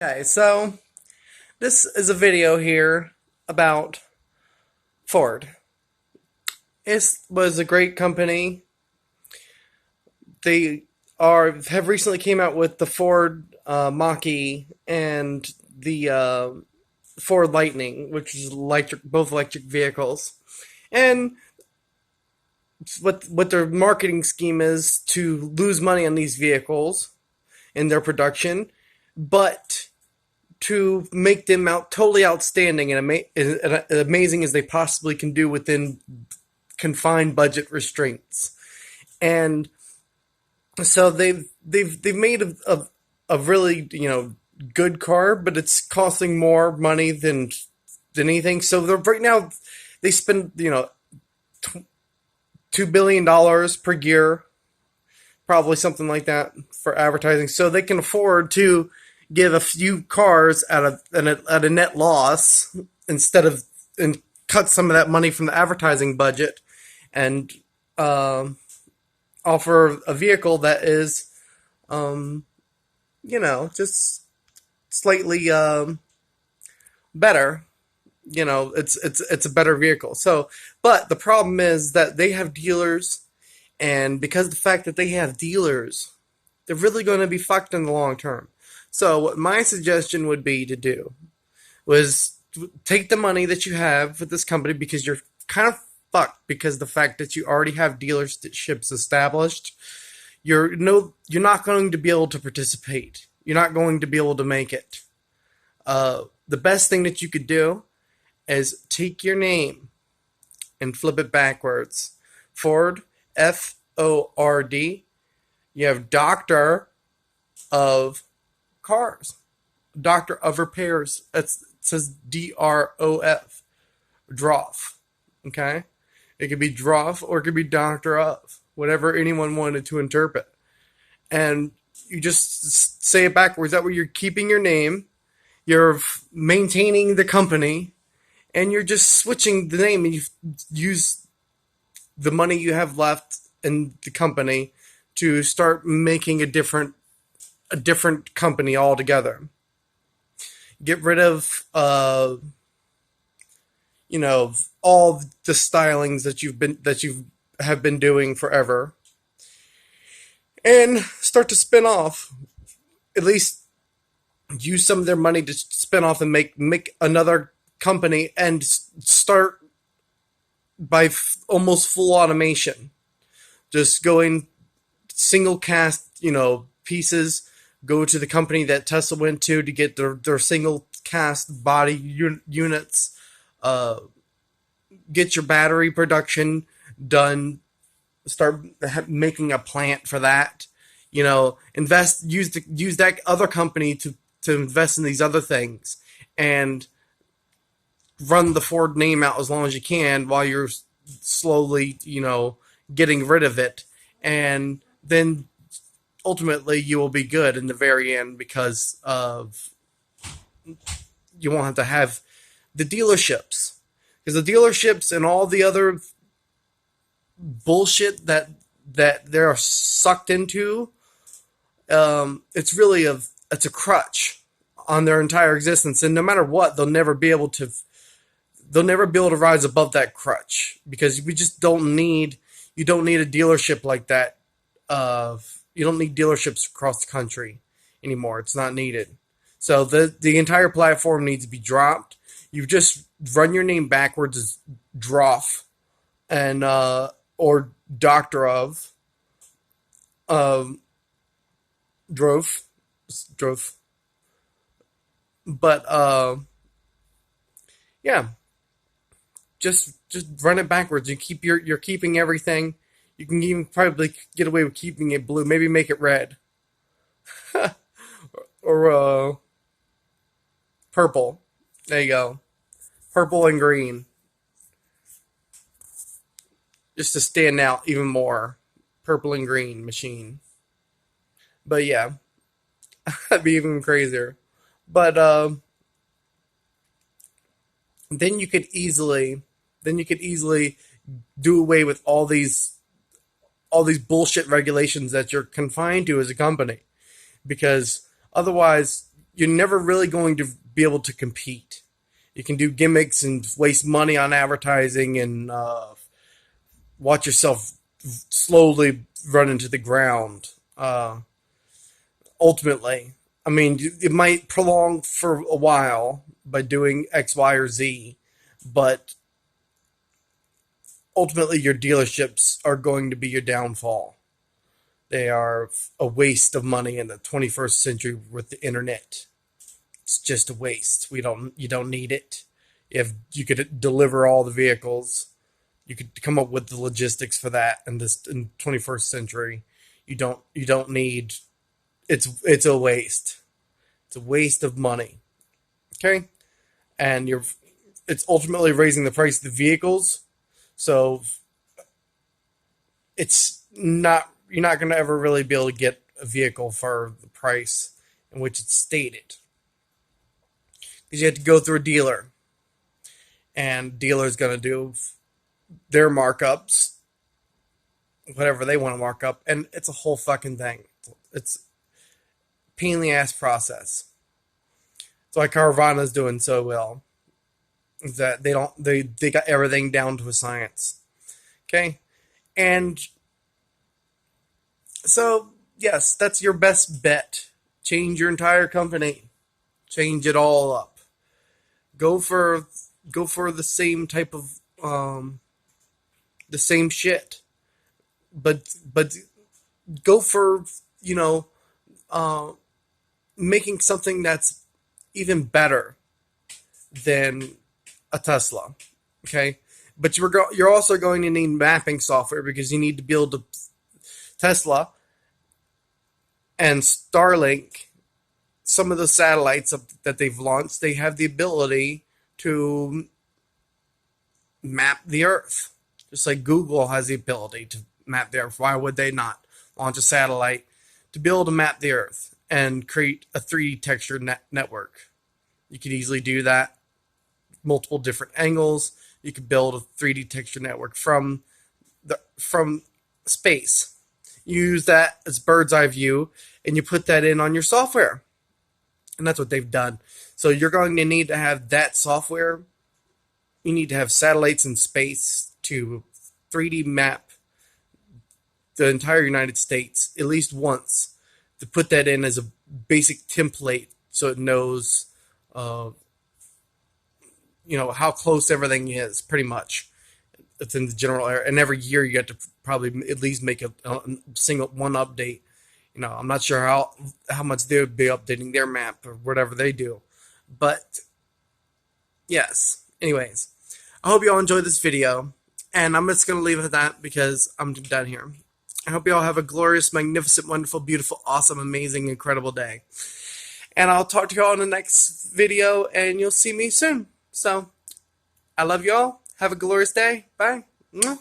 Okay, so this is a video here about Ford. It was a great company. They have recently came out with the Ford Mach-E and the Ford Lightning, which is both electric vehicles. And what their marketing scheme is to lose money on these vehicles in their production, but to make them out totally outstanding and amazing as they possibly can do within confined budget restraints. And so they've made a really good car, but it's costing more money than anything. So right now they spend $2 billion per year, probably something like that, for advertising, so they can afford to give a few cars at a net loss instead of and cut some of that money from the advertising budget and offer a vehicle that is just slightly better. It's a better vehicle. So, but the problem is that they have dealers, and because of the fact that they have dealers, they're really going to be fucked in the long term. So what my suggestion would be to do was take the money that you have with this company, because you're kind of fucked because of the fact that you already have dealerships established. You're not going to be able to participate. You're not going to be able to make it. The best thing that you could do is take your name and flip it backwards. Ford, Ford. You have Doctor of Cars, Doctor of Repairs. It says Drof, Drof. Okay, it could be Drof or it could be Doctor of, whatever anyone wanted to interpret. And you just say it backwards. That way, you're keeping your name, you're maintaining the company, and you're just switching the name, and you use the money you have left in the company to start making a different company altogether. Get rid of all the stylings that you have been doing forever, and start to spin off. At least use some of their money to spin off and make another company and start by almost full automation. Just going single cast, pieces. Go to the company that Tesla went to get their single cast body units. Get your battery production done. Start making a plant for that. Use that other company to invest in these other things, and run the Ford name out as long as you can while you're slowly, getting rid of it. And then ultimately you will be good in the very end, because of you won't have to have the dealerships. Because the dealerships and all the other bullshit that they're sucked into, it's a crutch on their entire existence. And no matter what, they'll never be able to rise above that crutch, because you don't need a dealership like that. You don't need dealerships across the country anymore. It's not needed. So the entire platform needs to be dropped. You've just run your name backwards as Drof, and or Doctor of Drof, Drof. But yeah, just run it backwards. You're keeping everything. You can even probably get away with keeping it blue. Maybe make it red, or purple. There you go, purple and green, just to stand out even more. Purple and green machine. But yeah, that'd be even crazier. But then you could easily do away with all these bullshit regulations that you're confined to as a company, because otherwise you're never really going to be able to compete. You can do gimmicks and waste money on advertising and watch yourself slowly run into the ground. Ultimately, I mean, it might prolong for a while by doing X, Y, or Z, but ultimately your dealerships are going to be your downfall. They are a waste of money in the 21st century with the internet. It's just a waste. You don't need it. If you could deliver all the vehicles, you could come up with the logistics for that in 21st century. You don't need it's a waste. It's a waste of money. Okay? And it's ultimately raising the price of the vehicles. So it's not you're not going to ever really be able to get a vehicle for the price in which it's stated. Because you have to go through a dealer. And dealer's going to do their markups, whatever they want to mark up, and it's a whole fucking thing. It's a pain in the ass process. That's why Carvana's doing so well. Is that they got everything down to a science. Okay? And so yes, that's your best bet. Change your entire company. Change it all up. Go for the same type of the same shit, but go for making something that's even better than a Tesla. Okay, but you're also going to need mapping software because you need to build a Tesla and Starlink. Some of the satellites that they've launched, they have the ability to map the Earth. Just like Google has the ability to map the Earth. Why would they not launch a satellite to be able to map the Earth and create a 3D texture network? You could easily do that. Multiple different angles. You could build a 3D texture network from space. You use that as bird's eye view, and you put that in on your software. And that's what they've done. So you're going to need to have that software. You need to have satellites in space to 3D map the entire United States at least once, to put that in as a basic template so it knows, how close everything is, pretty much. It's in the general area. And every year you have to probably at least make a single one update. I'm not sure how much they would be updating their map or whatever they do. But, yes. Anyways, I hope you all enjoyed this video. And I'm just going to leave it at that because I'm done here. I hope you all have a glorious, magnificent, wonderful, beautiful, awesome, amazing, incredible day. And I'll talk to you all in the next video, and you'll see me soon. So, I love you all. Have a glorious day. Bye. Mwah.